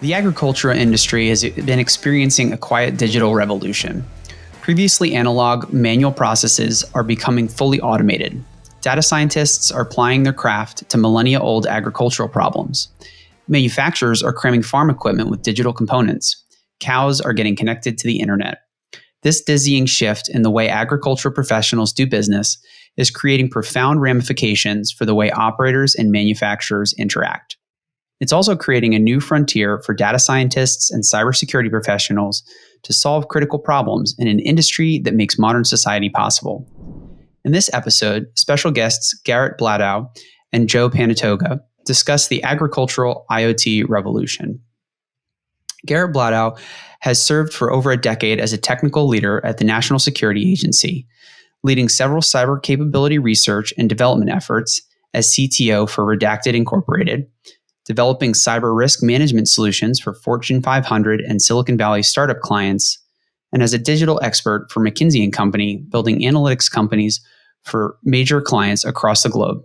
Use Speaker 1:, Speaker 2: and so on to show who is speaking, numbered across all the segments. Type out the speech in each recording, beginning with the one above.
Speaker 1: The agricultural industry has been experiencing a quiet digital revolution. Previously analog, manual processes are becoming fully automated. Data scientists are applying their craft to millennia-old agricultural problems. Manufacturers are cramming farm equipment with digital components. Cows are getting connected to the internet. This dizzying shift in the way agricultural professionals do business is creating profound ramifications for the way operators and manufacturers interact. It's also creating a new frontier for data scientists and cybersecurity professionals to solve critical problems in an industry that makes modern society possible. In this episode, special guests Garrett Bladow and Joe Panatoga discuss the agricultural IoT revolution. Garrett Bladow has served for over a decade as a technical leader at the National Security Agency, leading several cyber capability research and development efforts as CTO for Redacted Incorporated, developing cyber risk management solutions for Fortune 500 and Silicon Valley startup clients, and as a digital expert for McKinsey & Company, building analytics companies for major clients across the globe,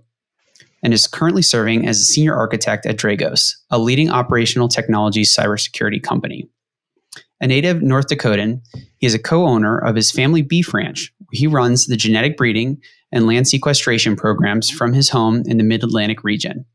Speaker 1: and is currently serving as a senior architect at Dragos, a leading operational technology cybersecurity company. A native North Dakotan, he is a co-owner of his family beef ranch, where he runs the genetic breeding and land sequestration programs from his home in the Mid-Atlantic region.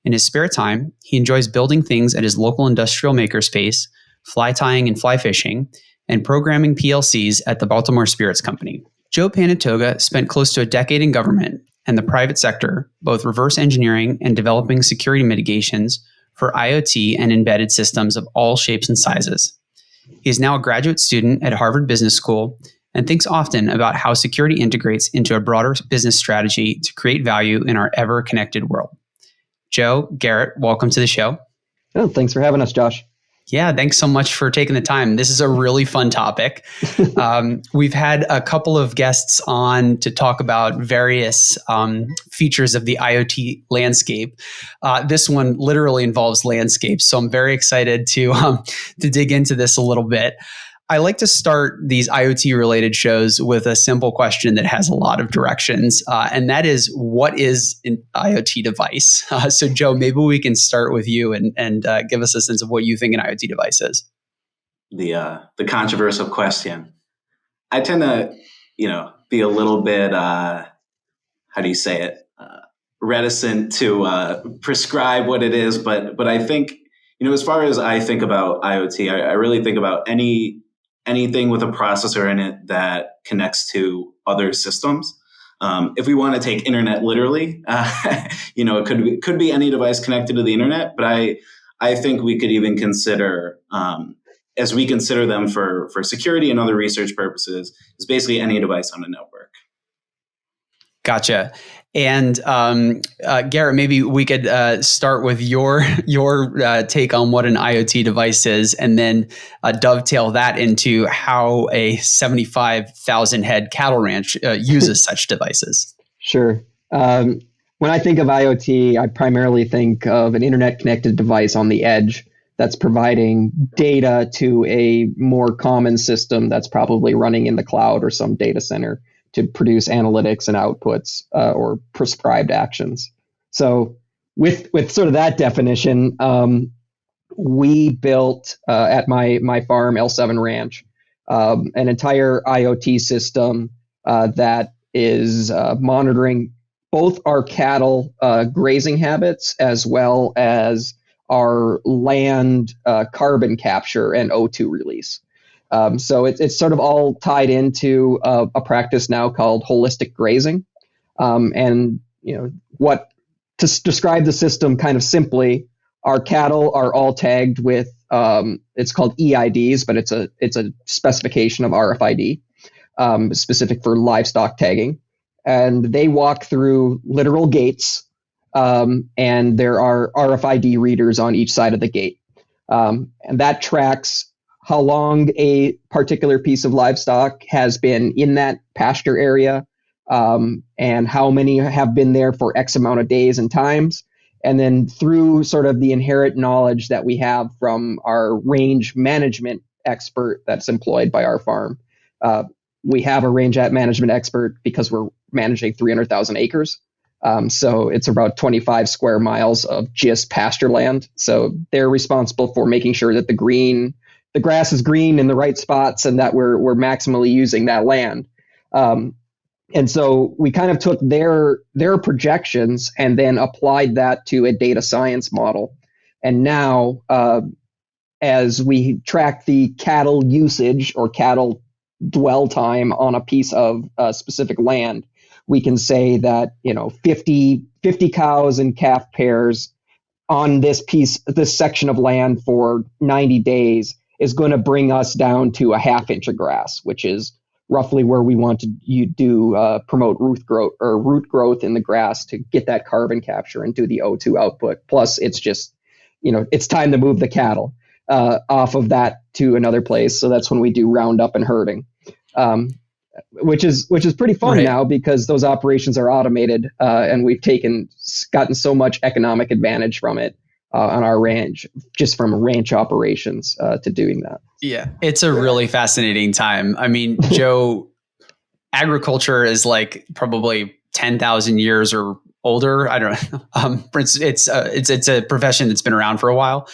Speaker 1: In his spare time, he enjoys building things at his local industrial makerspace, fly tying and fly fishing, and programming PLCs at the Baltimore Spirits Company. Joe Panatoga spent close to a decade in government and the private sector, both reverse engineering and developing security mitigations for IoT and embedded systems of all shapes and sizes. He is now a graduate student at Harvard Business School and thinks often about how security integrates into a broader business strategy to create value in our ever-connected world. Joe, Garrett, welcome to the show.
Speaker 2: Oh, thanks for having us, Josh.
Speaker 1: Yeah, thanks so much for taking the time. This is a really fun topic. We've had a couple of guests on to talk about various features of the IoT landscape. This one literally involves landscapes, so I'm very excited to dig into this a little bit. I like to start these IoT-related shows with a simple question that has a lot of directions, and that is, what is an IoT device? So, Joe, maybe we can start with you and give us a sense of what you think an IoT device is.
Speaker 3: The controversial question. I tend to, be a little bit, reticent to prescribe what it is, but I think, as far as I think about IoT, I really think about anything with a processor in it that connects to other systems. If we want to take internet literally, it could be any device connected to the internet. But I think we could even consider, as we consider them for security and other research purposes, is basically any device on a network.
Speaker 1: Gotcha. And Garrett, maybe we could start with your take on what an IoT device is, and then dovetail that into how a 75,000 head cattle ranch uses such devices.
Speaker 2: Sure. When I think of IoT, I primarily think of an internet-connected device on the edge that's providing data to a more common system that's probably running in the cloud or some data center to produce analytics and outputs or prescribed actions. So with sort of that definition, we built at my farm, L7 Ranch, an entire IoT system that is monitoring both our cattle grazing habits as well as our land carbon capture and O2 release. So it's sort of all tied into a practice now called holistic grazing. And, what to describe the system kind of simply, our cattle are all tagged with, it's called EIDs, but it's a specification of RFID, specific for livestock tagging. And they walk through literal gates, and there are RFID readers on each side of the gate. And that tracks how long a particular piece of livestock has been in that pasture area, and how many have been there for X amount of days and times. And then through sort of the inherent knowledge that we have from our range management expert that's employed by our farm, we have a range management expert because we're managing 300,000 acres. So it's about 25 square miles of just pasture land. So they're responsible for making sure that the grass is green in the right spots and that we're maximally using that land. And so we kind of took their projections and then applied that to a data science model. And now, as we track the cattle usage or cattle dwell time on a piece of specific land, we can say that 50 cows and calf pairs on this section of land for 90 days is going to bring us down to a half inch of grass, which is roughly where we want to promote root growth in the grass to get that carbon capture and do the O2 output. Plus, it's just, it's time to move the cattle off of that to another place. So that's when we do roundup and herding, which is pretty fun now because those operations are automated, and we've gotten so much economic advantage from it on our ranch, just from ranch operations to doing that.
Speaker 1: Yeah, it's a really fascinating time. I mean, Joe, agriculture is like probably 10,000 years or older. I don't know. It's a profession that's been around for a while.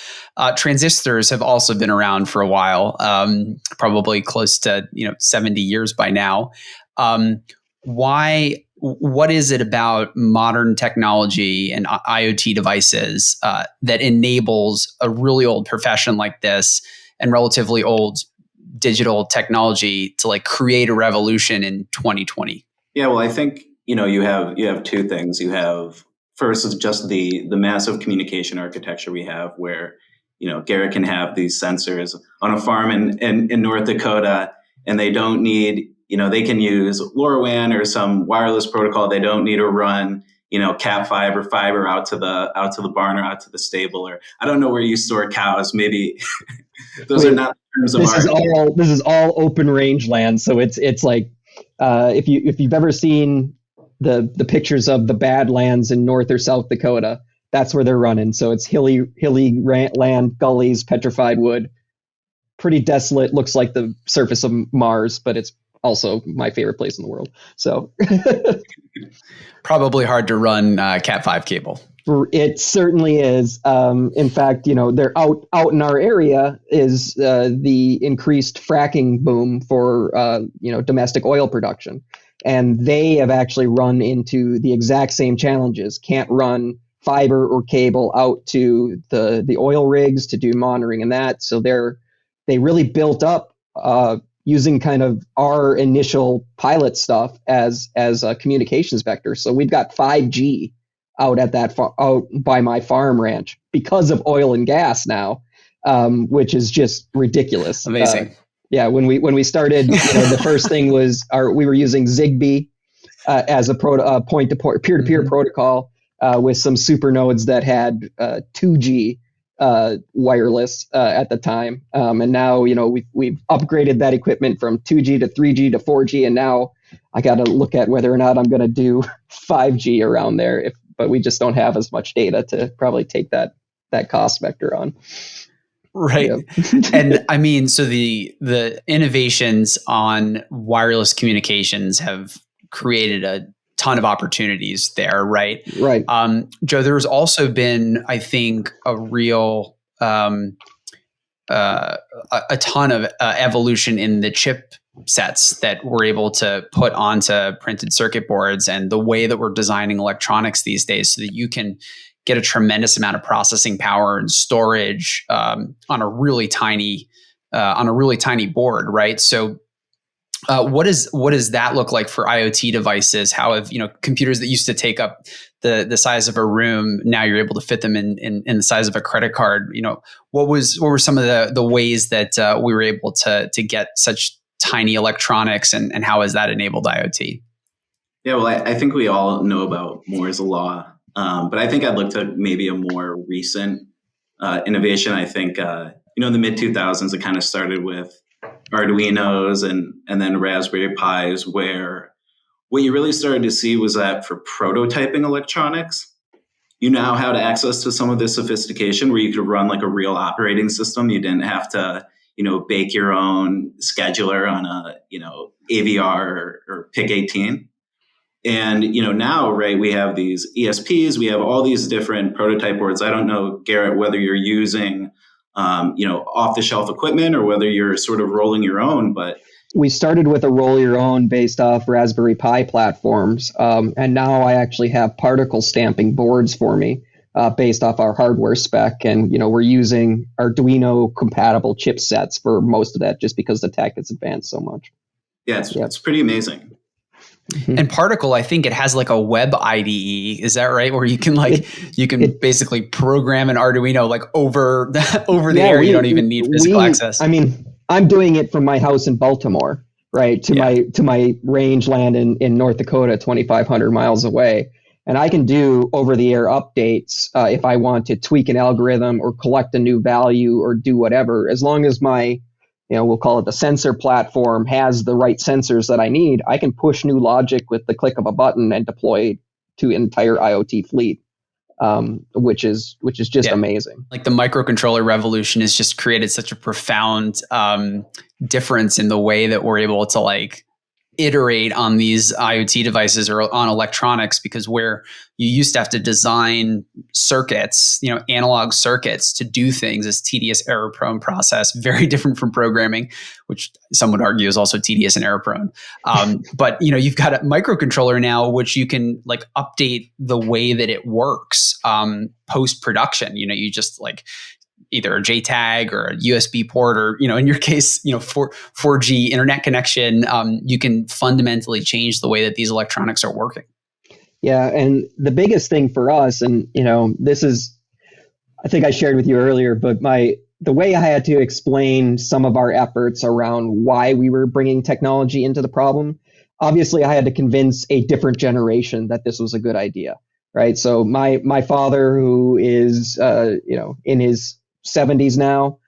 Speaker 1: Transistors have also been around for a while, probably close to 70 years by now. What is it about modern technology and IoT devices that enables a really old profession like this and relatively old digital technology to like create a revolution in 2020?
Speaker 3: Yeah, well, I think you have two things. You have first is just the massive communication architecture we have, where Garrett can have these sensors on a farm in North Dakota, and they don't need they can use LoRaWAN or some wireless protocol. They don't need to run Cat5 or fiber out to the barn or out to the stable, or I don't know where you store cows. Maybe those are not terms of art.
Speaker 2: This is all open range land. So it's like if you've ever seen the pictures of the Badlands in North or South Dakota, that's where they're running. So it's hilly land, gullies, petrified wood, pretty desolate. Looks like the surface of Mars, but it's also my favorite place in the world. So
Speaker 1: probably hard to run Cat5 cable.
Speaker 2: It certainly is. In fact, they're out in our area is the increased fracking boom for domestic oil production, and they have actually run into the exact same challenges. Can't run fiber or cable out to the oil rigs to do monitoring and that. So they really built up using kind of our initial pilot stuff as a communications vector. So we've got 5G out by my farm ranch because of oil and gas now, which is just ridiculous.
Speaker 1: Amazing.
Speaker 2: Yeah, when we started, the first thing was we were using Zigbee as a point-to-point, peer-to-peer protocol with some super nodes that had 2G wireless at the time, and now we've upgraded that equipment from 2G to 3G to 4G, and now I got to look at whether or not I'm going to do 5G around there. But we just don't have as much data to probably take that cost vector on.
Speaker 1: Right. Yeah. And I mean, so the innovations on wireless communications have created a ton of opportunities there, right?
Speaker 2: Right.
Speaker 1: Joe, there's also been, I think, a real a ton of evolution in the chip sets that we're able to put onto printed circuit boards and the way that we're designing electronics these days, so that you can get a tremendous amount of processing power and storage on a really tiny board, right? So what does that look like for IoT devices? How have computers that used to take up the size of a room, now you're able to fit them in the size of a credit card? What were some of the ways that we were able to get such tiny electronics, and how has that enabled IoT?
Speaker 3: Yeah, well, I think we all know about Moore's law, but I think I'd look to maybe a more recent innovation. I think in the mid 2000s, it kind of started with Arduinos and then Raspberry Pis, where what you really started to see was that for prototyping electronics, you now had access to some of this sophistication where you could run like a real operating system. You didn't have to bake your own scheduler on a AVR or PIC-18. And, now, right, we have these ESPs, we have all these different prototype boards. I don't know, Garrett, whether you're using, off the shelf equipment or whether you're sort of rolling your own, but
Speaker 2: we started with a roll your own based off Raspberry Pi platforms. And now I actually have particle stamping boards for me based off our hardware spec. And, we're using Arduino compatible chipsets for most of that just because the tech has advanced so much.
Speaker 3: Yeah, it's pretty amazing.
Speaker 1: And Particle, I think it has like a web IDE. Is that right? Where you can basically program an Arduino like over the air. You don't even need physical access.
Speaker 2: I mean, I'm doing it from my house in Baltimore, right, to my rangeland in North Dakota, 2,500 miles away, and I can do over-the-air updates if I want to tweak an algorithm or collect a new value or do whatever. As long as my, we'll call it the sensor platform, has the right sensors that I need, I can push new logic with the click of a button and deploy to an entire IoT fleet. Which is just amazing.
Speaker 1: Like the microcontroller revolution has just created such a profound difference in the way that we're able to like iterate on these IoT devices or on electronics, because where you used to have to design circuits, analog circuits to do things, is tedious, error prone process, very different from programming, which some would argue is also tedious and error prone. But you've got a microcontroller now, which you can like update the way that it works post production. You just like either a JTAG or a USB port, or in your case, 4G internet connection. You can fundamentally change the way that these electronics are working.
Speaker 2: Yeah, and the biggest thing for us, and this is, I think I shared with you earlier, but the way I had to explain some of our efforts around why we were bringing technology into the problem, obviously I had to convince a different generation that this was a good idea, right? So my father, who is in his 70s now,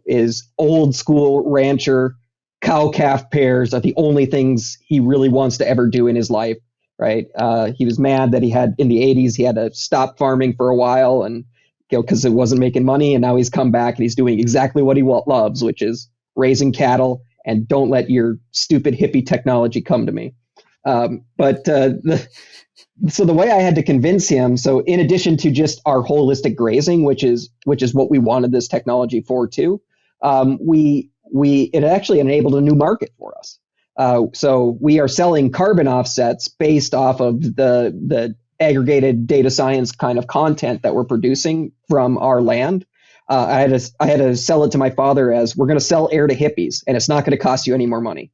Speaker 2: is old school rancher. Cow calf pairs are the only things he really wants to ever do in his life, right? He was mad that in the 80s, he had to stop farming for a while and because it wasn't making money. And now he's come back and he's doing exactly what he loves, which is raising cattle, and don't let your stupid hippie technology come to me. So the way I had to convince him, so in addition to just our holistic grazing, which is what we wanted this technology for too, it actually enabled a new market for us. So we are selling carbon offsets based off of the aggregated data science kind of content that we're producing from our land. I had to sell it to my father as, we're going to sell air to hippies, and it's not going to cost you any more money.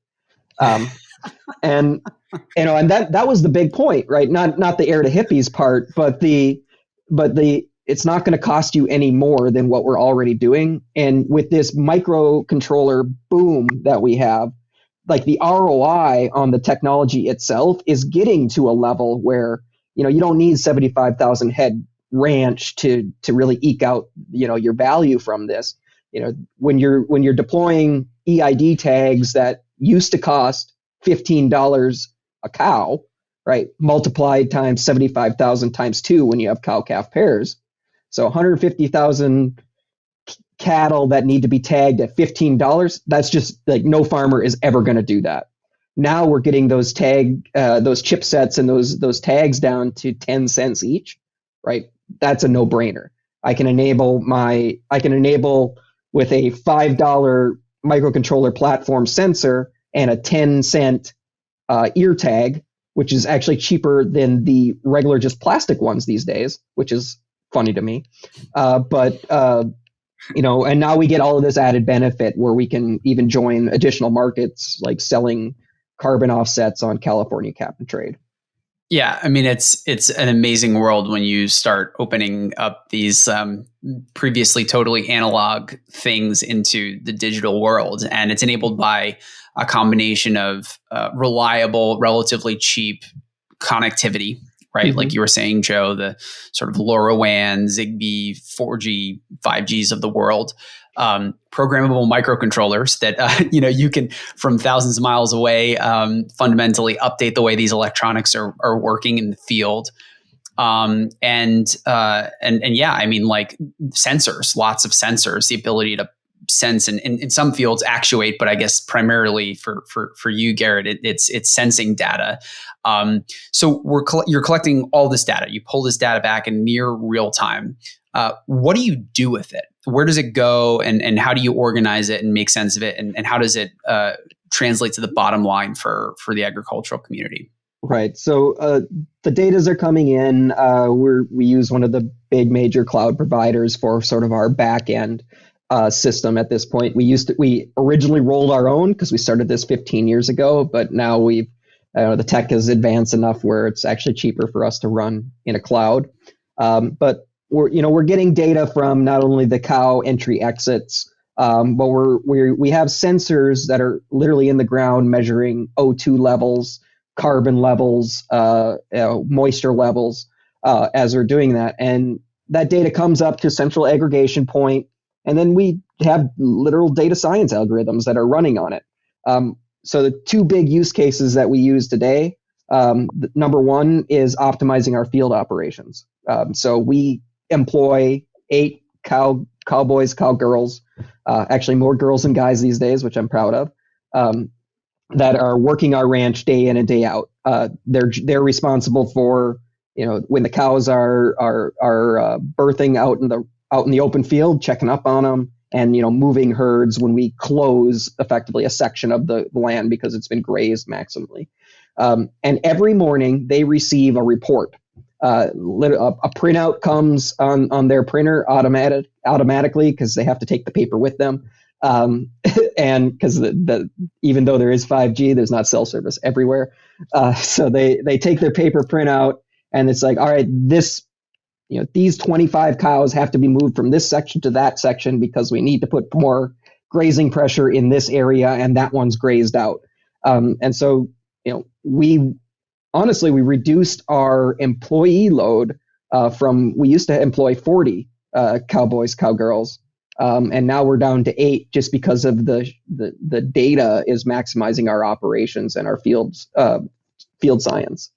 Speaker 2: And that was the big point, right? Not the air to hippies part, but it's not going to cost you any more than what we're already doing. And with this microcontroller boom that we have, like the ROI on the technology itself is getting to a level where, you don't need 75,000 head ranch to really eke out, your value from this. When you're deploying EID tags that used to cost $15 a cow, right? Multiplied times 75,000 times 2 when you have cow-calf pairs. So 150,000 cattle that need to be tagged at $15. That's just like, no farmer is ever going to do that. Now we're getting those chipsets and those tags down to 10 cents each, right? That's a no-brainer. I can enable with a $5 microcontroller platform sensor and a 10-cent ear tag, which is actually cheaper than the regular just plastic ones these days, which is funny to me. And now we get all of this added benefit where we can even join additional markets like selling carbon offsets on California cap and trade.
Speaker 1: Yeah, I mean, it's an amazing world when you start opening up these previously totally analog things into the digital world. And it's enabled by a combination of reliable, relatively cheap connectivity, right? Mm-hmm. Like you were saying, Joe, the sort of LoRaWAN, Zigbee, 4G, 5Gs of the world. Programmable microcontrollers that you can, from thousands of miles away, fundamentally update the way these electronics are working in the field. And yeah, I mean, like sensors, lots of sensors, the ability to sense and in some fields actuate, but I guess primarily for you, Garrett, it's sensing data. So you're collecting all this data. You pull this data back in near real time. What do you do with it? Where does it go, and how do you organize it and make sense of it, and how does it translate to the bottom line for the agricultural community?
Speaker 2: Right. So the datas are coming in. We use one of the big major cloud providers for sort of our back end system at this point. We originally rolled our own because we started this 15 years ago, but now the tech has advanced enough where it's actually cheaper for us to run in a cloud. But we're getting data from not only the cow entry exits, but we have sensors that are literally in the ground measuring O2 levels, carbon levels, moisture levels as we're doing that. And that data comes up to a central aggregation point, and then we have literal data science algorithms that are running on it. So the two big use cases that we use today, number one is optimizing our field operations. So we employ 8 cowboys, cowgirls, actually more girls than guys these days, which I'm proud of, that are working our ranch day in and day out. They're responsible for, when the cows are birthing out in the open field, checking up on them, and moving herds when we close effectively a section of the land because it's been grazed maximally. And every morning they receive a report. A printout comes on their printer automatically because they have to take the paper with them. And because even though there is 5G, there's not cell service everywhere. So they take their paper printout, and it's like, all right, these 25 cows have to be moved from this section to that section because we need to put more grazing pressure in this area, and that one's grazed out. And so, we reduced our employee load we used to employ 40 cowboys, cowgirls, and now we're down to 8 just because of the data is maximizing our operations and our field science.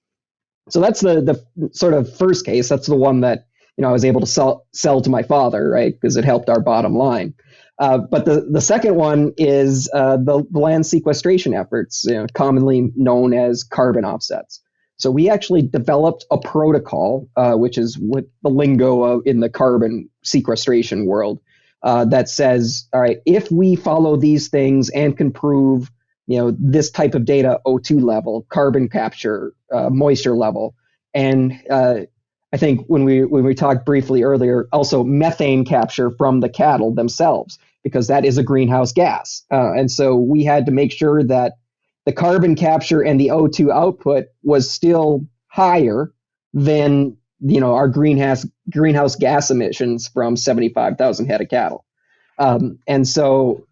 Speaker 2: So that's the sort of first case. That's the one that I was able to sell to my father, right? Because it helped our bottom line. But the second one is the land sequestration efforts, commonly known as carbon offsets. So we actually developed a protocol, which is what the lingo in the carbon sequestration world, that says, all right, if we follow these things and can prove, this type of data, O2 level, carbon capture, moisture level, and I think when we talked briefly earlier, also methane capture from the cattle themselves, because that is a greenhouse gas. And so we had to make sure that the carbon capture and the O2 output was still higher than our greenhouse gas emissions from 75,000 head of cattle. And so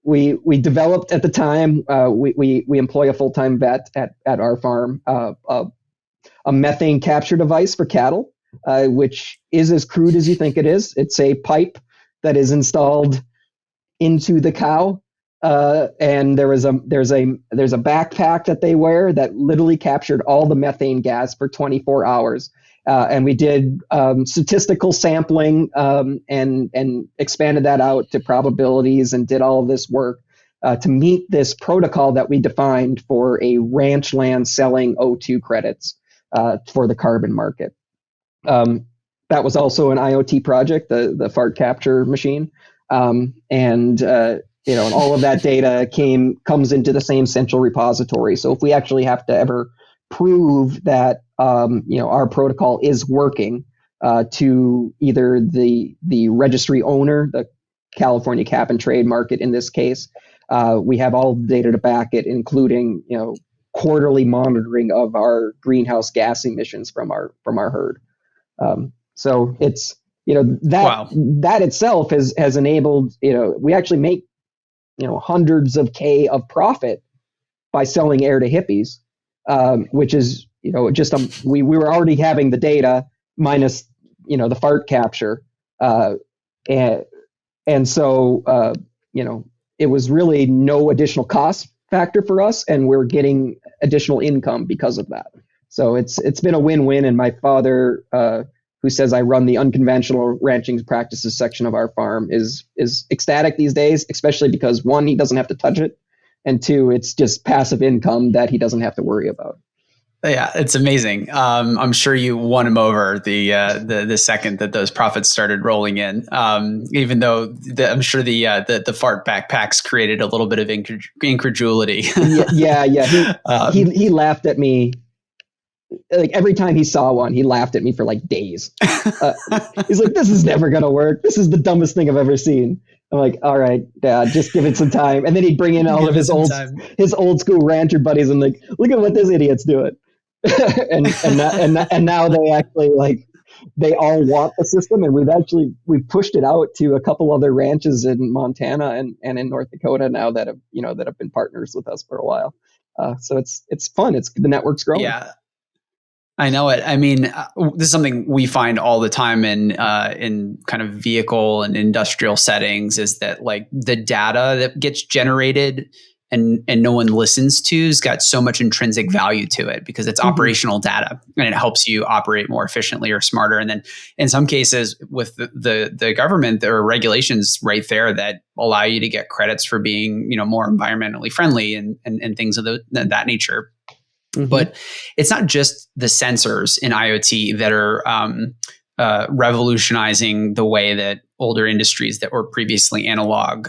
Speaker 2: we developed at the time, we employ a full-time vet at our farm, a methane capture device for cattle, which is as crude as you think it is. It's a pipe that is installed into the cow, and there's a backpack that they wear that literally captured all the methane gas for 24 hours. And we did statistical sampling and expanded that out to probabilities and did all of this work to meet this protocol that we defined for a ranch land selling O2 credits for the carbon market. That was also an IoT project, the fart capture machine. And all of that data comes into the same central repository. So if we actually have to ever prove that our protocol is working to either the registry owner, the California Cap and Trade Market in this case, we have all the data to back it, including quarterly monitoring of our greenhouse gas emissions from our herd. So it's that itself has enabled we actually make hundreds of K of profit by selling air to hippies, which is we were already having the data minus the fart capture, and so it was really no additional cost factor for us, and we're getting additional income because of that. So it's been a win-win, and my father who says I run the unconventional ranching practices section of our farm, is ecstatic these days, especially because one, he doesn't have to touch it, and two, it's just passive income that he doesn't have to worry about.
Speaker 1: Yeah, it's amazing. I'm sure you won him over the second that those profits started rolling in. Even though I'm sure the fart backpacks created a little bit of incredulity.
Speaker 2: yeah. He laughed at me. Like every time he saw one, he laughed at me for like days. He's like, "This is never gonna work. This is the dumbest thing I've ever seen." I'm like, "All right, Dad, just give it some time." And then he'd bring in all of his old school rancher buddies and like, "Look at what this idiot's doing." and now they actually like they all want the system, and we've pushed it out to a couple other ranches in Montana and in North Dakota now that have been partners with us for a while. So it's fun. The network's growing.
Speaker 1: Yeah. I know it. I mean, this is something we find all the time in kind of vehicle and industrial settings, is that like the data that gets generated and no one listens to has got so much intrinsic value to it because it's operational data and it helps you operate more efficiently or smarter. And then in some cases with the government, there are regulations right there that allow you to get credits for being, more environmentally friendly and things of that nature. But it's not just the sensors in IoT that are revolutionizing the way that older industries that were previously analog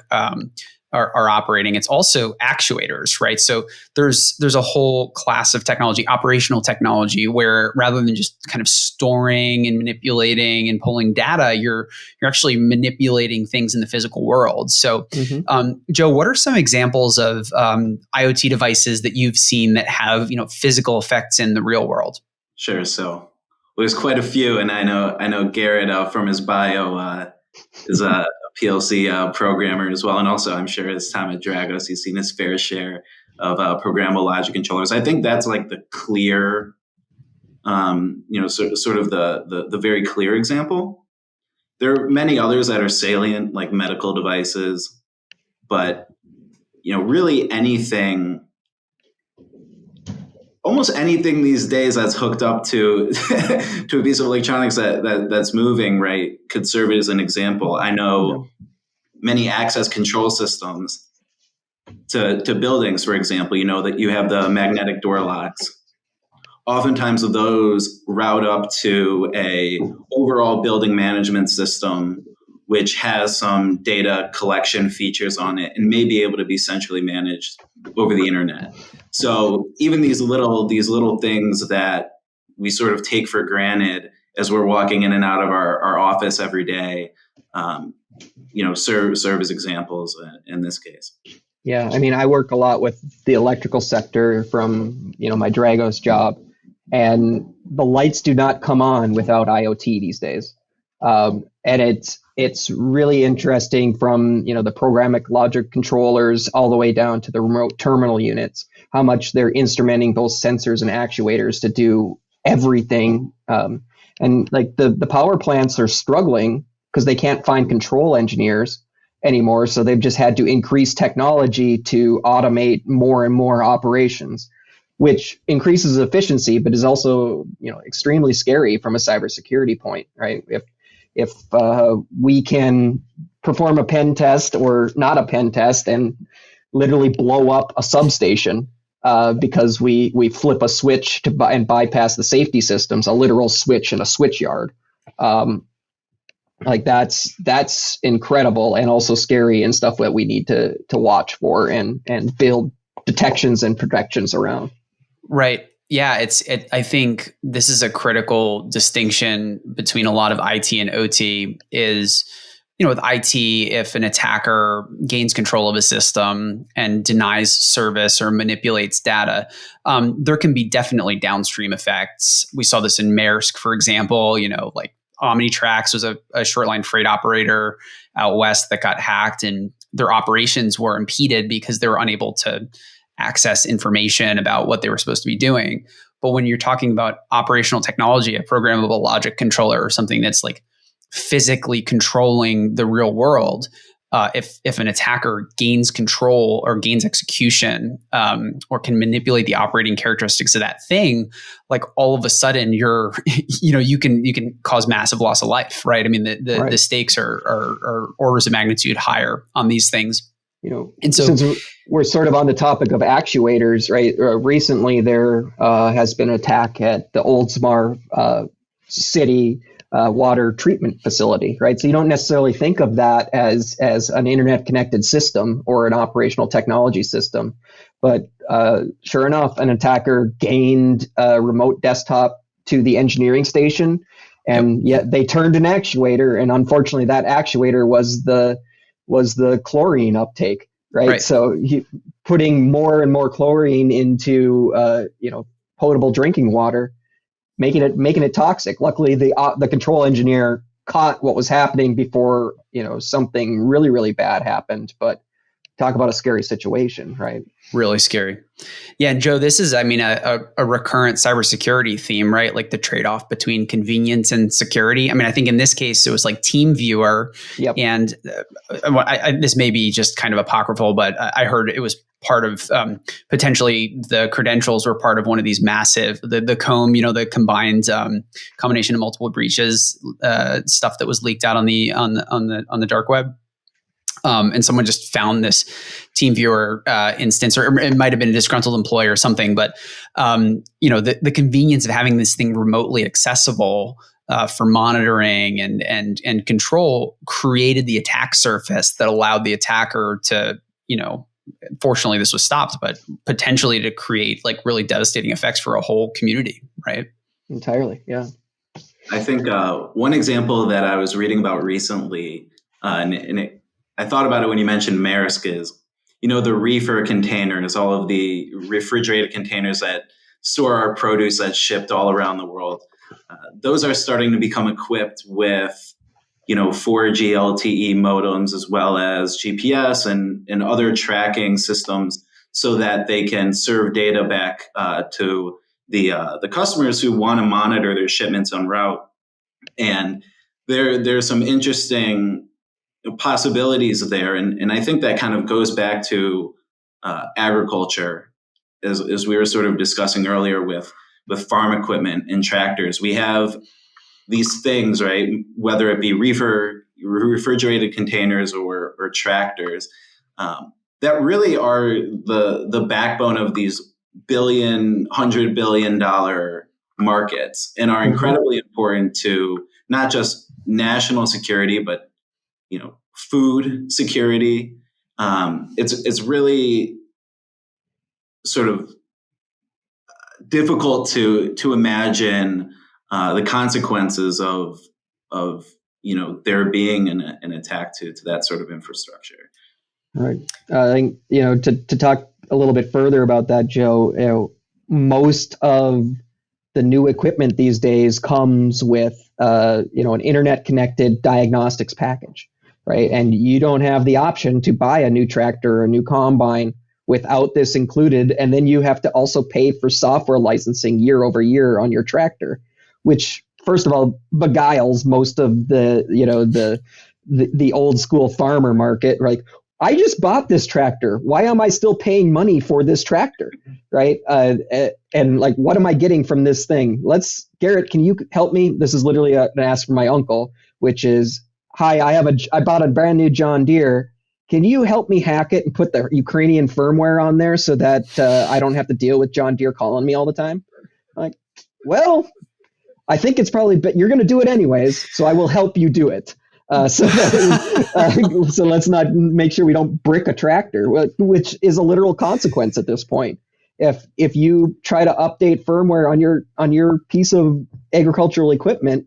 Speaker 1: are operating. It's also actuators, right? So there's a whole class of technology, operational technology, where rather than just kind of storing and manipulating and pulling data, you're actually manipulating things in the physical world. So, Joe, what are some examples of IoT devices that you've seen that have physical effects in the real world?
Speaker 3: Sure. So there's quite a few, and I know Garrett from his bio is a PLC programmer as well, and also I'm sure his time at Dragos, he's seen his fair share of programmable logic controllers. I think that's like the clear, sort of the very clear example. There are many others that are salient, like medical devices, but really almost anything these days that's hooked up to to a piece of electronics that's moving, right, could serve as an example. I know many access control systems to buildings, for example, that you have the magnetic door locks. Oftentimes of those route up to a overall building management system, which has some data collection features on it and may be able to be centrally managed over the internet. So even these little things that we sort of take for granted as we're walking in and out of our office every day, serve as examples in this case.
Speaker 2: Yeah, I mean, I work a lot with the electrical sector from my Dragos job, and the lights do not come on without IoT these days. And it's really interesting from the programmable logic controllers all the way down to the remote terminal units, how much they're instrumenting both sensors and actuators to do everything. And like the power plants are struggling because they can't find control engineers anymore. So they've just had to increase technology to automate more and more operations, which increases efficiency, but is also extremely scary from a cybersecurity point, right? If we can perform a pen test or not a pen test and literally blow up a substation because we flip a switch and bypass the safety systems, a literal switch in a switch yard, like that's incredible and also scary and stuff that we need to watch for and build detections and protections around.
Speaker 1: Right. Yeah, I think this is a critical distinction between a lot of IT and OT is, with IT, if an attacker gains control of a system and denies service or manipulates data, there can be definitely downstream effects. We saw this in Maersk, for example, like Omnitrax was a short line freight operator out west that got hacked and their operations were impeded because they were unable to access information about what they were supposed to be doing. But when you're talking about operational technology, a programmable logic controller or something that's like physically controlling the real world, if an attacker gains control or gains execution, or can manipulate the operating characteristics of that thing, like all of a sudden you're, you can cause massive loss of life, right? I mean, the stakes are orders of magnitude higher on these things.
Speaker 2: And so, since we're sort of on the topic of actuators, right? Recently, there has been an attack at the Oldsmar city water treatment facility, right? So you don't necessarily think of that as an internet connected system or an operational technology system, but sure enough, an attacker gained a remote desktop to the engineering station, and yet they turned an actuator, and unfortunately, that actuator was the chlorine uptake, right? So putting more and more chlorine into potable drinking water, making it toxic. Luckily, the control engineer caught what was happening before something really, really bad happened. But talk about a scary situation, right?
Speaker 1: Really scary. Yeah, and Joe, this is, I mean, a recurrent cybersecurity theme, right? Like the trade-off between convenience and security. I mean, I think in this case, it was like TeamViewer. Yep. And this may be just kind of apocryphal, but I heard it was part of potentially the credentials were part of one of these massive, the comb, the combined combination of multiple breaches stuff that was leaked out on the dark web. And someone just found this TeamViewer instance, or it might have been a disgruntled employee or something. But the convenience of having this thing remotely accessible for monitoring and control created the attack surface that allowed the attacker to, fortunately this was stopped, but potentially to create like really devastating effects for a whole community, right?
Speaker 2: Entirely, yeah.
Speaker 3: I think one example that I was reading about recently, I thought about it when you mentioned Maersk, is, the reefer containers, all of the refrigerated containers that store our produce that's shipped all around the world. Those are starting to become equipped with, 4G LTE modems, as well as GPS and other tracking systems, so that they can serve data back to the customers who want to monitor their shipments en route. And there's some interesting possibilities there. And I think that kind of goes back to agriculture, as we were sort of discussing earlier with farm equipment and tractors. We have these things, right? Whether it be refrigerated containers or tractors, that really are the backbone of these $100 billion markets, and are incredibly important to not just national security, but food security. It's really sort of difficult to imagine the consequences of there being an attack to that sort of infrastructure.
Speaker 2: Right. I think to talk a little bit further about that, Joe. Most of the new equipment these days comes with an internet connected diagnostics package. Right. And you don't have the option to buy a new tractor or a new combine without this included. And then you have to also pay for software licensing year over year on your tractor, which, first of all, beguiles most of the old school farmer market. Like, I just bought this tractor. Why am I still paying money for this tractor? Right. And like, what am I getting from this thing? Garrett, can you help me? This is literally an ask from my uncle, which is, hi, I bought a brand new John Deere. Can you help me hack it and put the Ukrainian firmware on there so that I don't have to deal with John Deere calling me all the time? Like, well, I think it's probably, but you're going to do it anyways, so I will help you do it. So let's not make sure we don't brick a tractor, which is a literal consequence at this point. If you try to update firmware on your piece of agricultural equipment,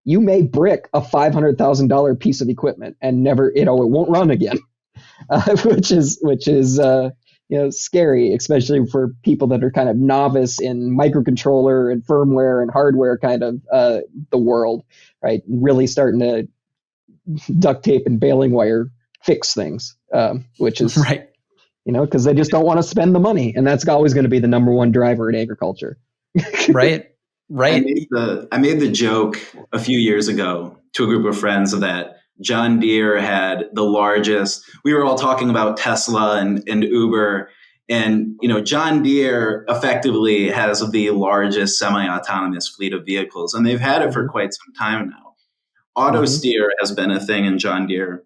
Speaker 2: you may brick a $500,000 piece of equipment and never, it won't run again, which is scary, especially for people that are kind of novice in microcontroller and firmware and hardware kind of the world, right? Really starting to duct tape and baling wire fix things, which is
Speaker 1: right.
Speaker 2: Because they just don't want to spend the money, and that's always going to be the number one driver in agriculture.
Speaker 1: Right.
Speaker 3: I made the joke a few years ago to a group of friends that John Deere had the largest. We were all talking about Tesla and Uber, and John Deere effectively has the largest semi-autonomous fleet of vehicles, and they've had it for quite some time now. Auto steer has been a thing in John Deere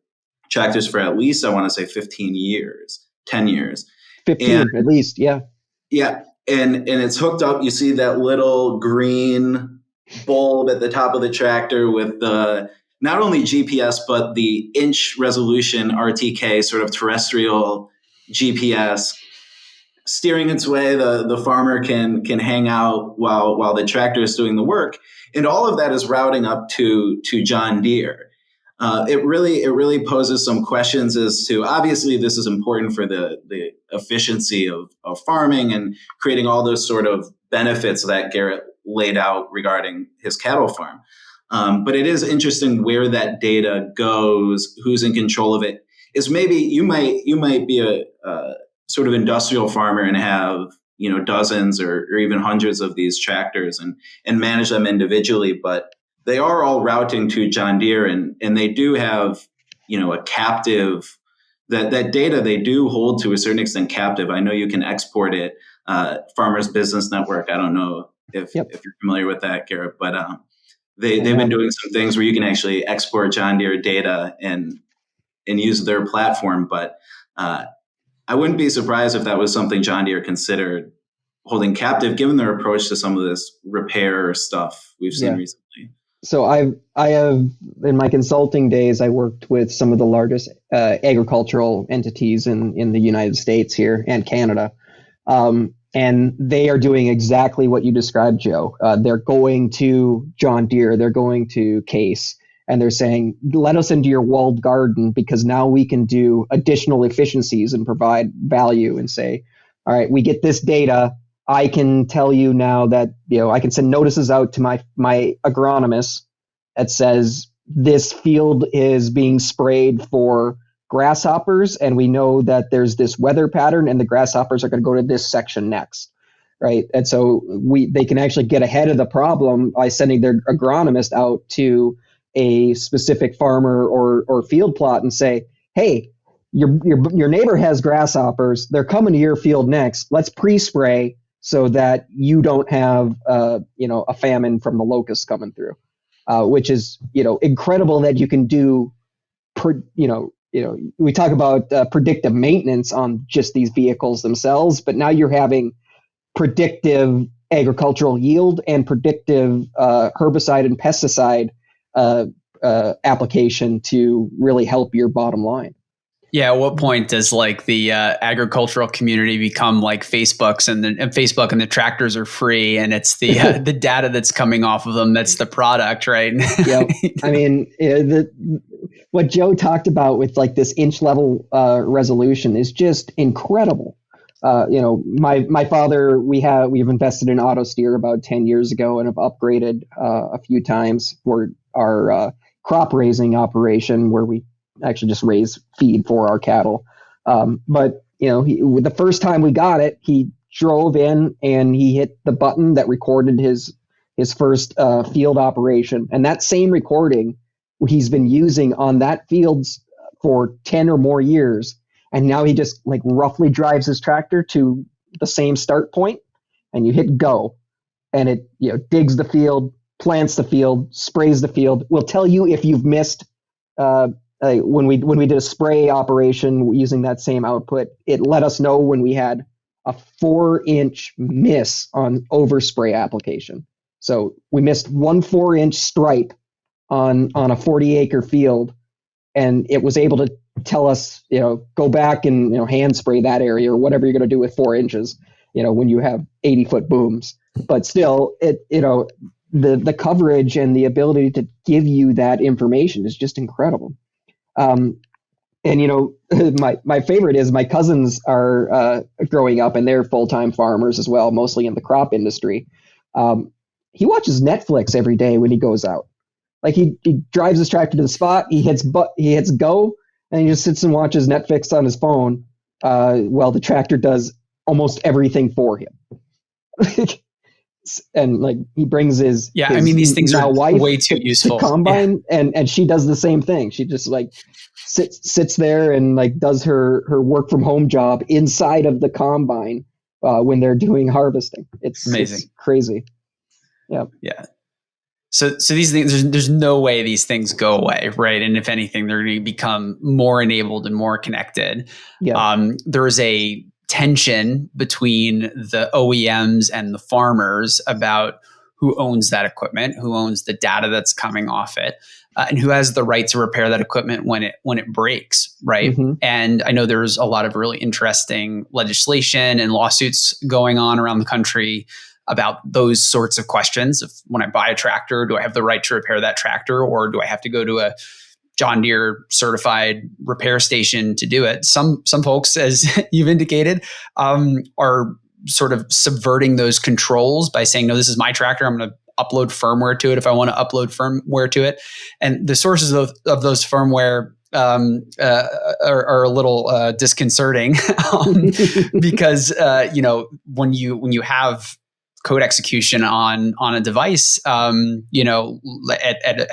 Speaker 3: tractors for at least, I want to say, 15 years, 10 years.
Speaker 2: 15 at least, yeah.
Speaker 3: Yeah, and it's hooked up. You see that little green bulb at the top of the tractor with the not only GPS, but the inch resolution RTK, sort of terrestrial GPS. Steering its way, the farmer can hang out while the tractor is doing the work, and all of that is routing up to John Deere. It really poses some questions as to, obviously this is important for the efficiency of farming and creating all those sort of benefits that Garrett laid out regarding his cattle farm. But it is interesting where that data goes, who's in control of it. Is maybe you might be a sort of industrial farmer and have dozens or even hundreds of these tractors and manage them individually, but they are all routing to John Deere, and they do have a captive that data they do hold to a certain extent captive. I know you can export it. Farmers Business Network. I don't know if you're familiar with that, Garrett, but they've been doing some things where you can actually export John Deere data and use their platform, but I wouldn't be surprised if that was something John Deere considered holding captive, given their approach to some of this repair stuff we've seen recently.
Speaker 2: So I have, in my consulting days, I worked with some of the largest agricultural entities in the United States here and Canada. And they are doing exactly what you described, Joe. They're going to John Deere, they're going to Case, and they're saying, let us into your walled garden because now we can do additional efficiencies and provide value and say, all right, we get this data. I can tell you now that, I can send notices out to my agronomist that says this field is being sprayed for grasshoppers, and we know that there's this weather pattern and the grasshoppers are going to go to this section next, right? And so they can actually get ahead of the problem by sending their agronomist out to a specific farmer or field plot and say, hey, your neighbor has grasshoppers. They're coming to your field next. Let's pre-spray so that you don't have a famine from the locusts coming through, which is incredible that you can do. We talk about predictive maintenance on just these vehicles themselves, but now you're having predictive agricultural yield and predictive herbicide and pesticide application to really help your bottom line.
Speaker 1: Yeah, at what point does the agricultural community become like Facebook's and Facebook and the tractors are free and it's the the data that's coming off of them that's the product, right?
Speaker 2: Yeah, I mean what Joe talked about with this inch level resolution is just incredible. My father, we've invested in auto steer about 10 years ago and have upgraded a few times for our crop raising operation where we actually just raise feed for our cattle. But the first time we got it, he drove in and he hit the button that recorded his first field operation. And that same recording he's been using on that fields for 10 or more years. And now he just roughly drives his tractor to the same start point and you hit go and it digs the field, plants the field, sprays the field. Will tell you if you've missed when we did a spray operation using that same output, it let us know when we had a 4-inch miss on overspray application. So we missed 1 4-inch stripe on a 40-acre field, and it was able to tell us, go back and hand spray that area or whatever you're going to do with 4 inches, when you have 80-foot booms. But still, the coverage and the ability to give you that information is just incredible. And my favorite is my cousins are growing up and they're full-time farmers as well, mostly in the crop industry. He watches Netflix every day when he goes out. He drives his tractor to the spot, he hits go, and he just sits and watches Netflix on his phone while the tractor does almost everything for him. and like he brings his
Speaker 1: I mean, these things
Speaker 2: now
Speaker 1: are
Speaker 2: wife
Speaker 1: way too useful.
Speaker 2: to combine, and she does the same thing. She just like sits there and like does her work from home job inside of the combine when they're doing harvesting. It's amazing. It's crazy. Yeah.
Speaker 1: Yeah. So these things, there's no way these things go away, right? And if anything, they're going to become more enabled and more connected. Yeah. There's a tension between the OEMs and the farmers about who owns that equipment, who owns the data that's coming off it, and who has the right to repair that equipment when it breaks, right? Mm-hmm. And I know there's a lot of really interesting legislation and lawsuits going on around the country about those sorts of questions. If when I buy a tractor, do I have the right to repair that tractor, or do I have to go to a John Deere certified repair station to do it? Some folks, as you've indicated, are sort of subverting those controls by saying, no, this is my tractor. I'm going to upload firmware to it if I want to upload firmware to it. And the sources of those firmware are a little disconcerting because when you have code execution on a device, at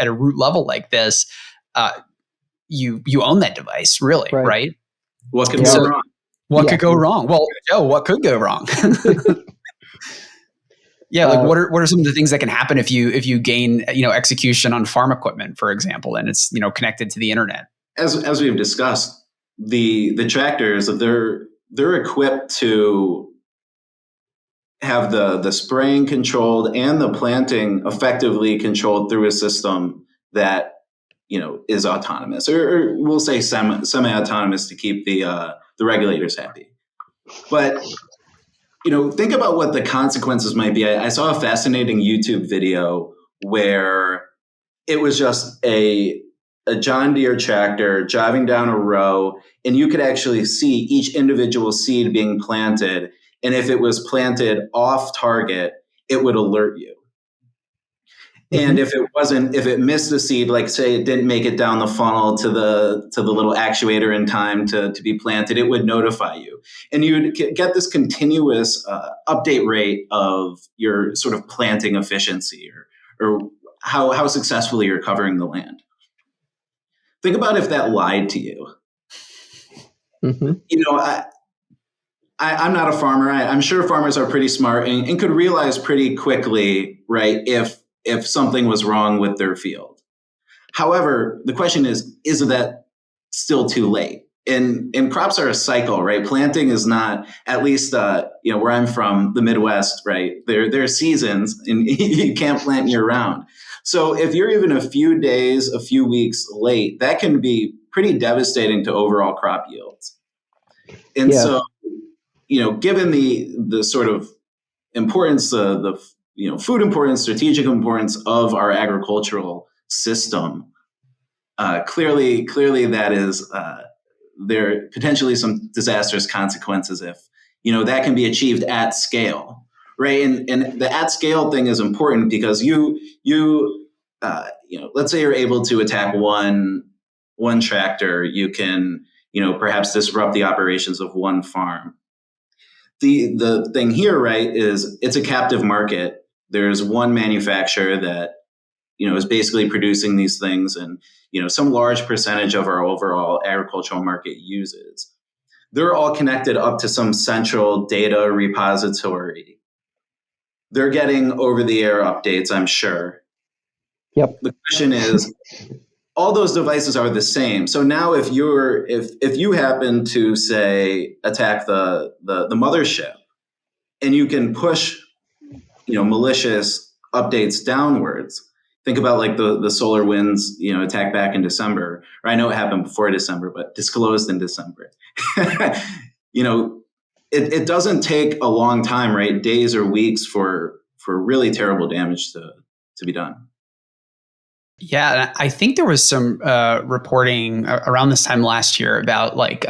Speaker 1: a root level like this, you own that device, really, right?
Speaker 3: What could go wrong?
Speaker 1: What could go wrong? Well, Joe, what could go wrong? Like what are some of the things that can happen if you gain execution on farm equipment, for example, and it's connected to the internet?
Speaker 3: As we've discussed, the tractors, they're equipped to have the spraying controlled and the planting effectively controlled through a system that is autonomous, or we'll say semi-autonomous to keep the regulators happy. But think about what the consequences might be. I saw a fascinating YouTube video where it was just a John Deere tractor driving down a row, and you could actually see each individual seed being planted. And if it was planted off target, it would alert you. Mm-hmm. And if it missed the seed, like say it didn't make it down the funnel to the little actuator in time to be planted, it would notify you. And you'd get this continuous update rate of your sort of planting efficiency or how successfully you're covering the land. Think about if that lied to you. Mm-hmm. I'm not a farmer. I'm sure farmers are pretty smart and could realize pretty quickly, right, if something was wrong with their field. However, the question is that still too late? And crops are a cycle, right? Planting is not, at least where I'm from, the Midwest, right? There are seasons, and you can't plant year round. So if you're even a few days, a few weeks late, that can be pretty devastating to overall crop yields. And so, given the sort of importance, the food importance, strategic importance of our agricultural system, clearly that is there are potentially some disastrous consequences if that can be achieved at scale, right? And the at scale thing is important because you let's say you're able to attack one tractor, you can perhaps disrupt the operations of one farm. The thing here, right, is it's a captive market. There's one manufacturer that is basically producing these things, and some large percentage of our overall agricultural market uses. They're all connected up to some central data repository. They're getting over-the-air updates, I'm sure.
Speaker 2: Yep.
Speaker 3: The question is, all those devices are the same. So now if you happen to say attack the mothership, and you can push malicious updates downwards. Think about like the SolarWinds attack back in December. Or I know it happened before December, but disclosed in December. It doesn't take a long time, right? Days or weeks for really terrible damage to be done.
Speaker 1: Yeah, I think there was some reporting around this time last year about like,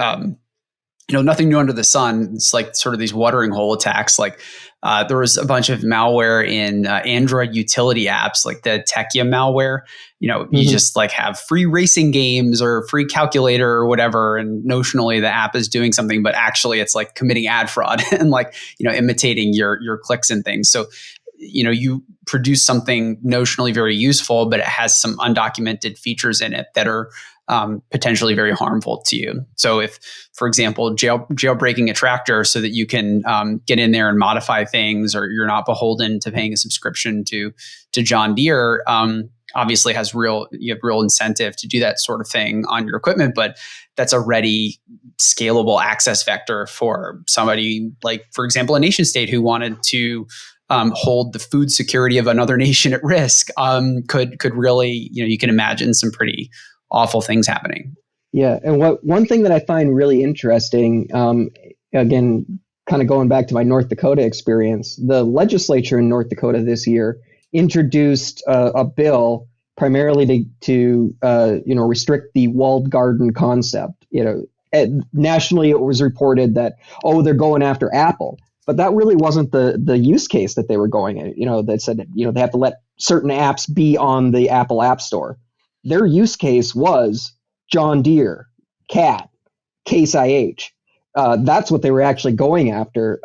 Speaker 1: nothing new under the sun. It's like sort of these watering hole attacks. Like there was a bunch of malware in Android utility apps, like the Tekia malware. You just like have free racing games or free calculator or whatever, and notionally the app is doing something, but actually it's like committing ad fraud and like imitating your clicks and things. So you produce something notionally very useful, but it has some undocumented features in it that are potentially very harmful to you. So if, for example, jailbreaking a tractor so that you can get in there and modify things, or you're not beholden to paying a subscription to John Deere, obviously you have real incentive to do that sort of thing on your equipment, but that's a ready scalable access vector for somebody like, for example, a nation state who wanted to hold the food security of another nation at risk. Could really, you can imagine some pretty awful things happening.
Speaker 2: Yeah, and one thing that I find really interesting, again, kind of going back to my North Dakota experience, the legislature in North Dakota this year introduced a bill primarily to restrict the walled garden concept. Nationally, it was reported that, they're going after Apple, but that really wasn't the use case that they were going at. That said, they have to let certain apps be on the Apple App Store. Their use case was John Deere, CAT, Case IH. That's what they were actually going after,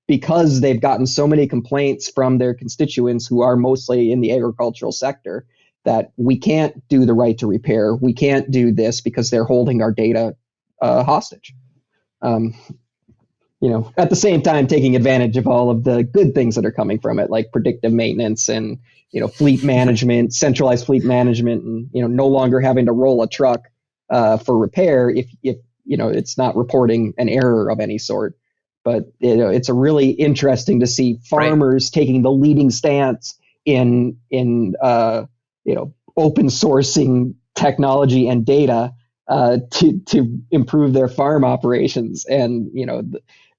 Speaker 2: because they've gotten so many complaints from their constituents who are mostly in the agricultural sector that we can't do the right to repair. We can't do this because they're holding our data hostage. At the same time, taking advantage of all of the good things that are coming from it, like predictive maintenance and fleet management, centralized fleet management, and no longer having to roll a truck for repair if it's not reporting an error of any sort. But it's a really interesting to see farmers taking the leading stance in open sourcing technology and data to improve their farm operations. And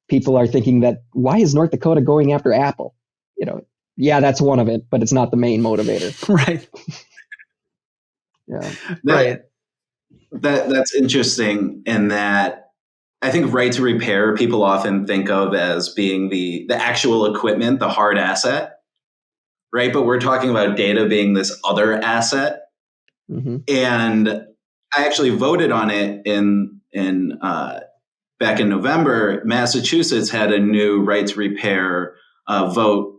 Speaker 2: people are thinking that, why is North Dakota going after Apple? Yeah, that's one of it, but it's not the main motivator.
Speaker 1: Right.
Speaker 2: Yeah.
Speaker 3: That's interesting in that I think right to repair people often think of as being the actual equipment, the hard asset, right? But we're talking about data being this other asset.
Speaker 2: Mm-hmm.
Speaker 3: And I actually voted on it in back in November. Massachusetts had a new right to repair vote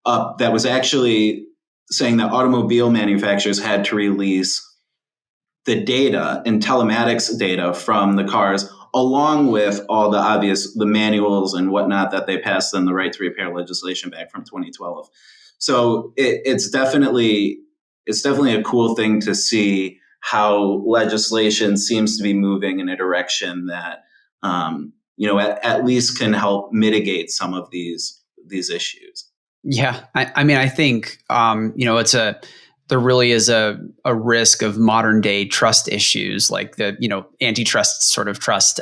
Speaker 3: up that was actually saying that automobile manufacturers had to release the data and telematics data from the cars, along with all the manuals and whatnot that they passed in the right to repair legislation back from 2012. So it's definitely a cool thing to see how legislation seems to be moving in a direction that at least can help mitigate some of these issues.
Speaker 1: Yeah, I think there really is a risk of modern day trust issues, like the antitrust sort of trust,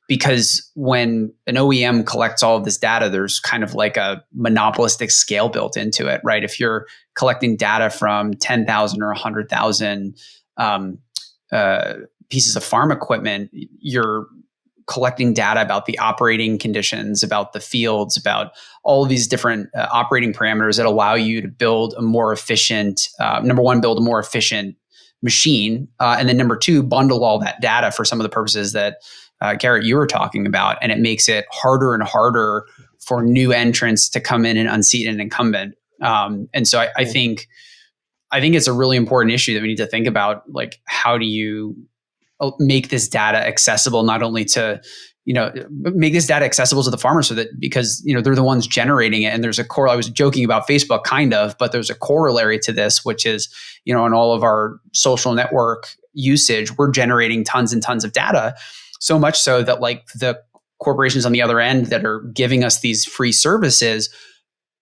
Speaker 1: because when an OEM collects all of this data, there's kind of like a monopolistic scale built into it, right? If you're collecting data from 10,000 or 100,000 pieces of farm equipment, you're collecting data about the operating conditions, about the fields, about all of these different operating parameters that allow you to build a more efficient, number one, build a more efficient machine. And then number two, bundle all that data for some of the purposes that Garrett, you were talking about. And it makes it harder and harder for new entrants to come in and unseat an incumbent. And so I think it's a really important issue that we need to think about, like, how do you make this data accessible, not only to, make this data accessible to the farmers, so that, because, they're the ones generating it. And there's I was joking about Facebook kind of, but there's a corollary to this, which is, on all of our social network usage, we're generating tons and tons of data, so much so that, like, the corporations on the other end that are giving us these free services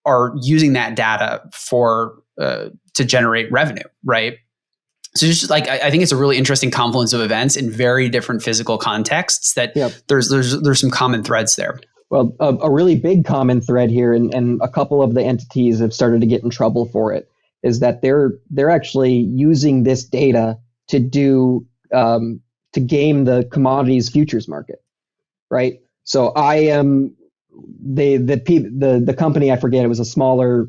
Speaker 1: are using that data to generate revenue, right? So just like, I think it's a really interesting confluence of events in very different physical contexts that there's some common threads there.
Speaker 2: Well, a really big common thread here, and a couple of the entities have started to get in trouble for it, is that they're actually using this data to do to game the commodities futures market, right? So I am the company, I forget, it was a smaller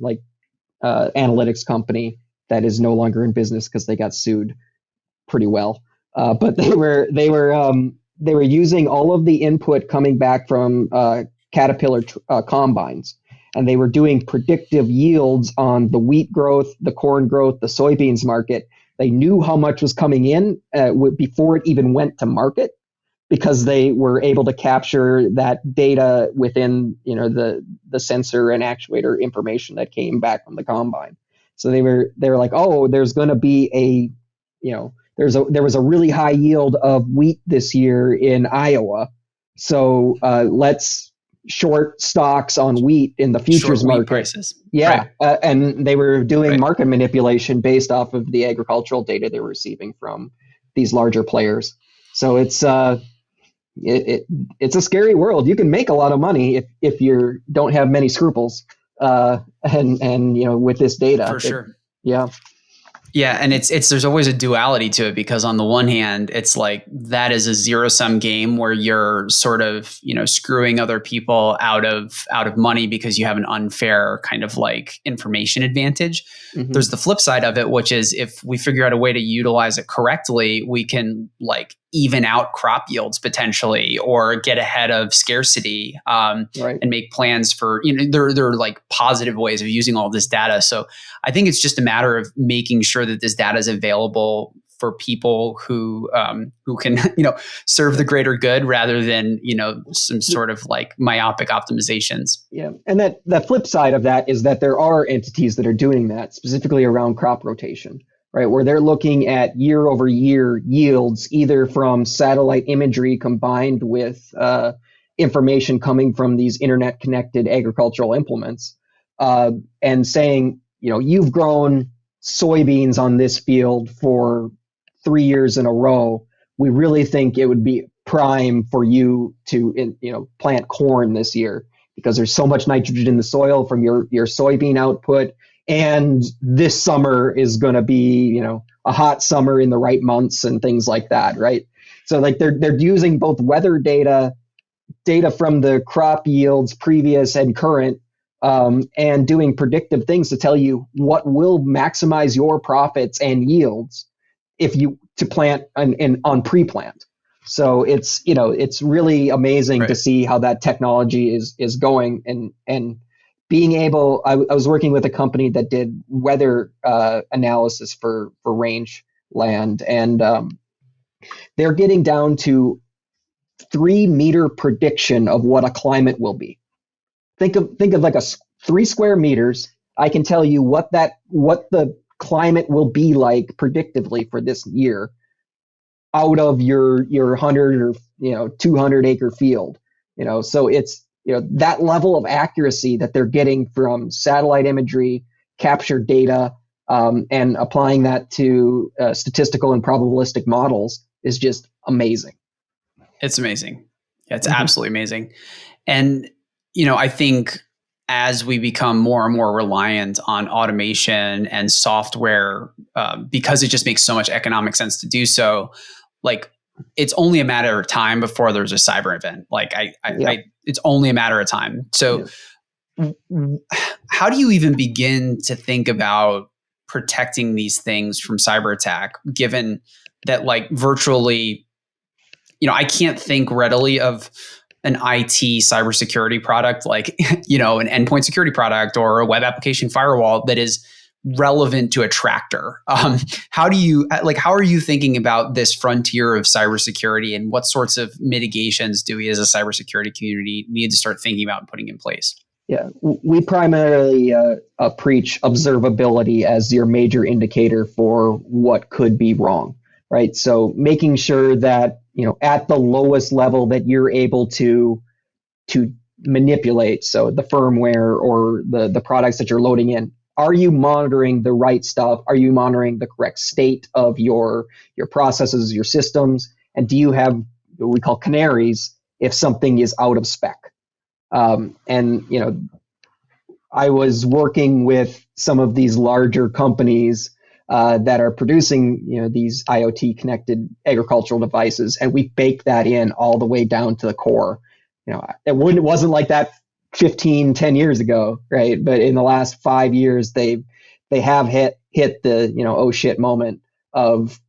Speaker 2: analytics company that is no longer in business because they got sued pretty well. But they were using all of the input coming back from Caterpillar combines, and they were doing predictive yields on the wheat growth, the corn growth, the soybeans market. They knew how much was coming in before it even went to market, because they were able to capture that data within, the sensor and actuator information that came back from the combine. So they were like, oh, there's going to be there was a really high yield of wheat this year in Iowa. So let's short stocks on wheat in the futures market.
Speaker 1: Prices.
Speaker 2: Yeah, right. And they were doing
Speaker 1: right.
Speaker 2: market manipulation based off of the agricultural data they were receiving from these larger players. So it's it's a scary world. You can make a lot of money if you don't have many scruples, and with this data.
Speaker 1: For sure.
Speaker 2: Yeah.
Speaker 1: Yeah, and it's there's always a duality to it, because on the one hand, it's like that is a zero-sum game where you're sort of, screwing other people out of money because you have an unfair kind of like information advantage. Mm-hmm. There's the flip side of it, which is if we figure out a way to utilize it correctly, we can like even out crop yields potentially, or get ahead of scarcity,
Speaker 2: right.
Speaker 1: and make plans for, there are like positive ways of using all this data. So I think it's just a matter of making sure that this data is available for people who can, serve the greater good rather than, some sort of like myopic optimizations.
Speaker 2: Yeah. And that flip side of that is that there are entities that are doing that, specifically around crop rotation, right? Where they're looking at year over year yields, either from satellite imagery combined with information coming from these internet connected agricultural implements, and saying, you've grown soybeans on this field for 3 years in a row. We really think it would be prime for you to, plant corn this year, because there's so much nitrogen in the soil from your soybean output. And this summer is going to be, a hot summer in the right months and things like that, right? So like they're using both weather data from the crop yields, previous and current, and doing predictive things to tell you what will maximize your profits and yields if you to plant on pre-plant. So it's really amazing to see how that technology is going, and being able. I was working with a company that did weather analysis for range land, and they're getting down to 3-meter prediction of what a climate will be. Think of like 3 square meters. I can tell you what the climate will be like predictively for this year out of your 100 or 200 acre field. So it's that level of accuracy that they're getting from satellite imagery, captured data, and applying that to statistical and probabilistic models is just amazing.
Speaker 1: It's amazing. Yeah, it's absolutely amazing. And I think as we become more and more reliant on automation and software, because it just makes so much economic sense to do so, like it's only a matter of time before there's a cyber event. Like it's only a matter of time. So how do you even begin to think about protecting these things from cyber attack, given that like virtually, I can't think readily of an IT cybersecurity product like, an endpoint security product or a web application firewall that is relevant to a tractor. How are you thinking about this frontier of cybersecurity, and what sorts of mitigations do we as a cybersecurity community need to start thinking about and putting in place?
Speaker 2: Yeah, we primarily preach observability as your major indicator for what could be wrong, right? So making sure that, at the lowest level that you're able to manipulate, so the firmware or the products that you're loading in, are you monitoring the right stuff? Are you monitoring the correct state of your processes, your systems? And do you have what we call canaries if something is out of spec? I was working with some of these larger companies that are producing, these IoT connected agricultural devices, and we baked that in all the way down to the core. It wasn't like that 10 years ago, right? But in the last 5 years, they have hit the, oh shit moment of,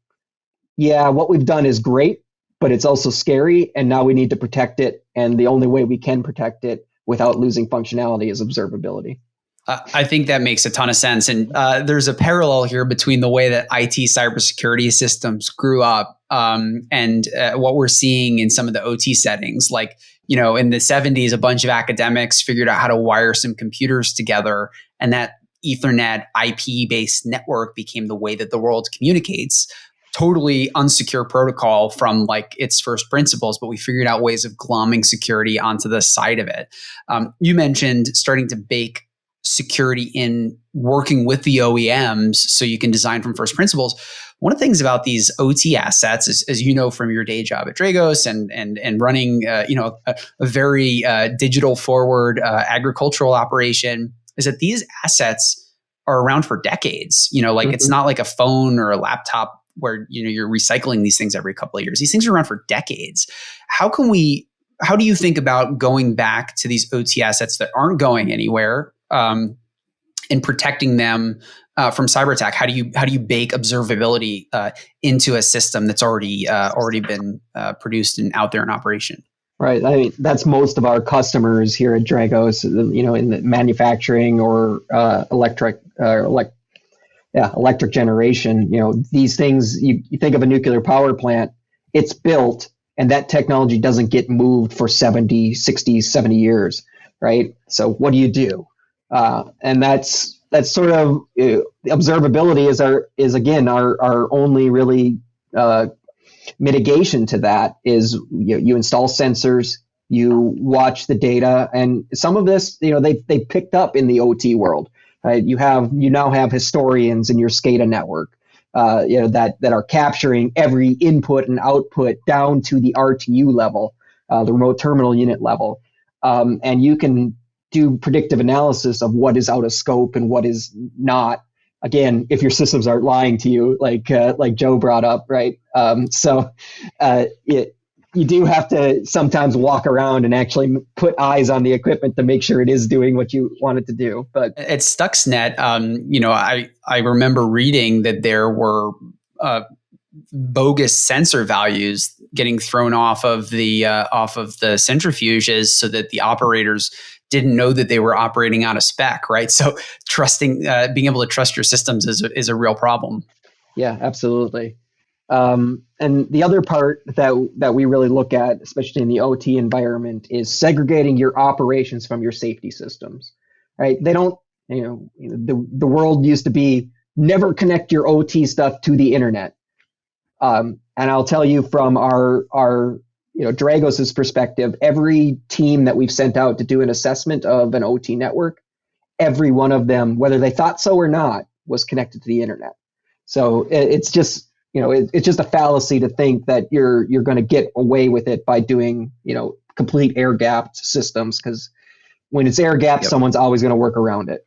Speaker 2: yeah, what we've done is great, but it's also scary, and now we need to protect it. And the only way we can protect it without losing functionality is observability.
Speaker 1: I think that makes a ton of sense. And there's a parallel here between the way that IT cybersecurity systems grew up and what we're seeing in some of the OT settings. Like, in the 70s, a bunch of academics figured out how to wire some computers together, and that Ethernet IP-based network became the way that the world communicates. Totally unsecure protocol from like its first principles, but we figured out ways of glomming security onto the side of it. You mentioned starting to bake security in working with the OEMs so you can design from first principles. One of the things about these OT assets is, as you know from your day job at Dragos and running a very digital forward agricultural operation, is that these assets are around for decades. It's not like a phone or a laptop where you're recycling these things every couple of years. These things are around for decades. How do you think about going back to these OT assets that aren't going anywhere and protecting them from cyber attack? How do you bake observability into a system that's already been produced and out there in operation?
Speaker 2: Right. I mean, that's most of our customers here at Dragos, in the manufacturing or electric generation. These things, you think of a nuclear power plant, it's built, and that technology doesn't get moved for 70, 60, 70 years, right? So what do you do? And that's sort of observability is again our only really mitigation to that is you install sensors, you watch the data, and some of this they picked up in the OT world. Right? You now have historians in your SCADA network that are capturing every input and output down to the RTU level, the remote terminal unit level, and you can do predictive analysis of what is out of scope and what is not. Again, if your systems aren't lying to you, like Joe brought up, right? You do have to sometimes walk around and actually put eyes on the equipment to make sure it is doing what you want it to do. But
Speaker 1: at Stuxnet, I remember reading that there were bogus sensor values getting thrown off of the centrifuges so that the operators didn't know that they were operating out of spec, right? So being able to trust your systems is a real problem.
Speaker 2: Yeah, absolutely. And the other part that we really look at, especially in the OT environment, is segregating your operations from your safety systems, right? They don't, the world used to be never connect your OT stuff to the internet. And I'll tell you from our Dragos's perspective, every team that we've sent out to do an assessment of an OT network, every one of them, whether they thought so or not, was connected to the internet. So it's just, it's just a fallacy to think that you're going to get away with it by doing, complete air-gapped systems, because when it's air-gapped, someone's always going to work around it.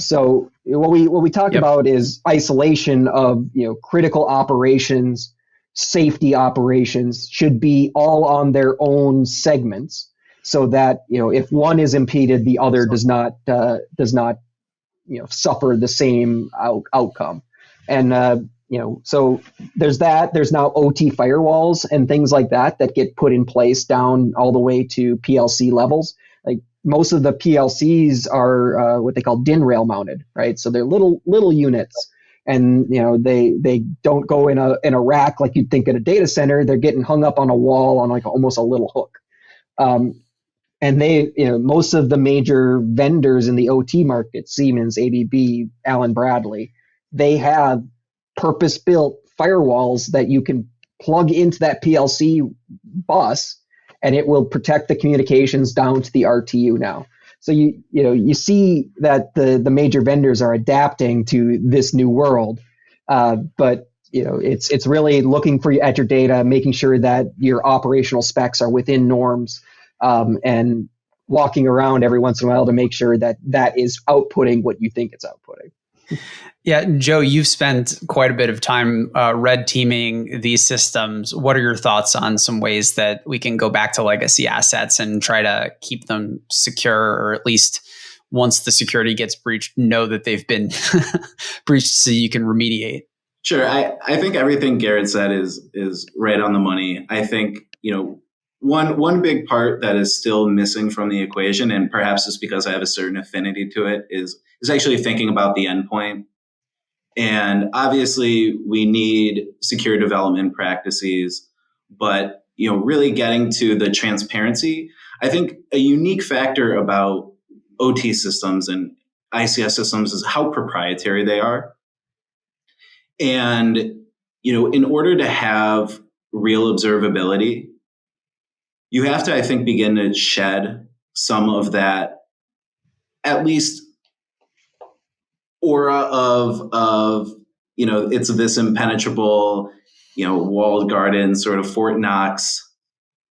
Speaker 2: So what we talk about is isolation of critical operations, safety operations should be all on their own segments, so that if one is impeded, the other does not suffer the same outcome. And so there's that. There's now OT firewalls and things like that get put in place down all the way to PLC levels. Like most of the PLCs are what they call DIN rail mounted, right? So they're little units, and they don't go in a rack like you'd think at a data center. They're getting hung up on a wall on like almost a little hook. And they, most of the major vendors in the OT market, Siemens, ABB, Allen Bradley, they have purpose-built firewalls that you can plug into that PLC bus, and it will protect the communications down to the RTU now. So you see that the major vendors are adapting to this new world, but it's really looking at your data, making sure that your operational specs are within norms, and walking around every once in a while to make sure that is outputting what you think it's outputting.
Speaker 1: Yeah, Joe, you've spent quite a bit of time red teaming these systems. What are your thoughts on some ways that we can go back to legacy assets and try to keep them secure, or at least once the security gets breached, know that they've been breached so you can remediate?
Speaker 3: Sure. I think everything Garrett said is right on the money. I think, one big part that is still missing from the equation, and perhaps it's because I have a certain affinity to it, is actually thinking about the endpoint. And obviously, we need secure development practices, but really getting to the transparency. I think a unique factor about OT systems and ICS systems is how proprietary they are. And in order to have real observability, you have to, I think, begin to shed some of that, at least aura of it's this impenetrable, walled garden sort of Fort Knox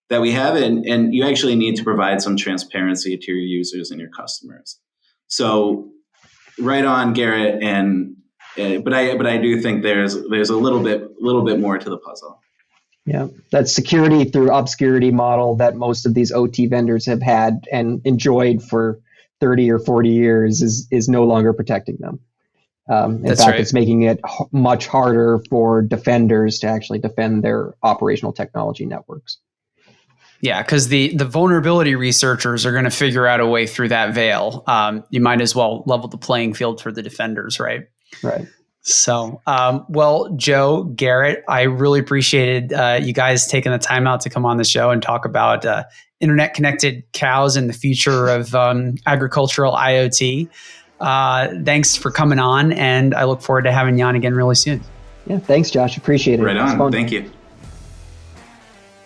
Speaker 3: that we have, and you actually need to provide some transparency to your users and your customers. So, right on, Garrett, but I do think there's a little bit more to the puzzle.
Speaker 2: Yeah, that security through obscurity model that most of these OT vendors have had and enjoyed for 30 or 40 years is no longer protecting them. In
Speaker 1: That's
Speaker 2: fact,
Speaker 1: right.
Speaker 2: It's making it much harder for defenders to actually defend their operational technology networks.
Speaker 1: Yeah, because the vulnerability researchers are going to figure out a way through that veil. You might as well level the playing field for the defenders, right?
Speaker 2: Right.
Speaker 1: So, well, Joe, Garrett, I really appreciated you guys taking the time out to come on the show and talk about internet connected cows and the future of agricultural IoT. Thanks for coming on, and I look forward to having you on again really soon.
Speaker 2: Yeah, thanks, Josh. Appreciate it.
Speaker 3: Right on. Thank you.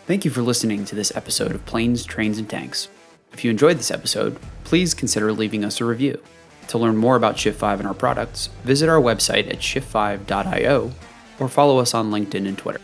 Speaker 1: Thank you for listening to this episode of Planes, Trains, and Tanks. If you enjoyed this episode, please consider leaving us a review. To learn more about Shift5 and our products, visit our website at shift5.io or follow us on LinkedIn and Twitter.